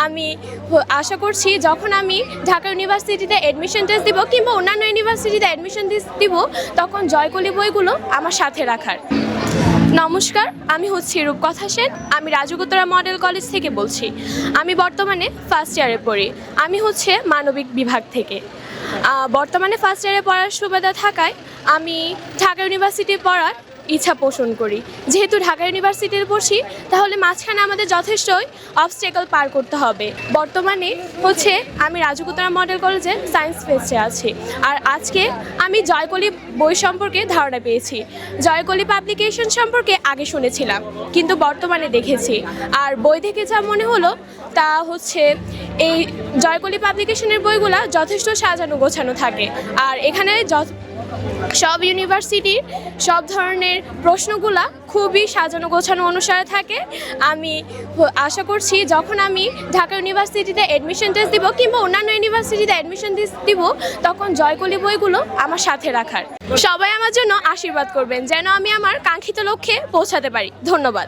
আমি আশা করছি যখন আমি ঢাকা ইউনিভার্সিটিতে অ্যাডমিশন টেস্ট দিব কিংবা অন্যান্য ইউনিভার্সিটিতে অ্যাডমিশন দিব তখন জয়কলি বইগুলো আমার সাথে রাখার। নমস্কার, আমি হচ্ছি রূপকথা সেন। আমি রাজুগোতরা মডেল কলেজ থেকে বলছি। আমি বর্তমানে ফার্স্ট ইয়ারে পড়ি। আমি হচ্ছে মানবিক বিভাগ থেকে। বর্তমানে ফার্স্ট ইয়ারে পড়ার সুবিধা থাকায় আমি ঢাকা ইউনিভার্সিটি পড়ার ইচ্ছা পোষণ করি। যেহেতু ঢাকা ইউনিভার্সিটিতে পড়ছি তাহলে মাঝখানে আমাদের যথেষ্টই অবস্টেকল পার করতে হবে। বর্তমানে হচ্ছে আমি রাজুগোতরা মডেল কলেজে সায়েন্স ফেস্টে আছি। আর আজকে আমি জয়কলি বই সম্পর্কে ধারণা পেয়েছি। জয়কলি পাবলিকেশন সম্পর্কে আগে শুনেছিলাম কিন্তু বর্তমানে দেখেছি। আর বই থেকে যা মনে হলো তা হচ্ছে এই জয়কলি পাবলিকেশনের বইগুলা যথেষ্ট সাজানো গোছানো থাকে। আর এখানে সব ইউনিভার্সিটির সব ধরনের প্রশ্নগুলা খুবই সাজানো গোছানো অনুসারে থাকে। আমি আশা করছি যখন আমি ঢাকা ইউনিভার্সিটিতে অ্যাডমিশন টেস্ট দিব কিংবা অন্যান্য ইউনিভার্সিটিতে অ্যাডমিশন দিব তখন জয়কলি বইগুলো আমার সাথে রাখার। সবাই আমার জন্য আশীর্বাদ করবেন যেন আমি আমার কাঙ্ক্ষিত লক্ষ্যে পৌঁছাতে পারি। ধন্যবাদ।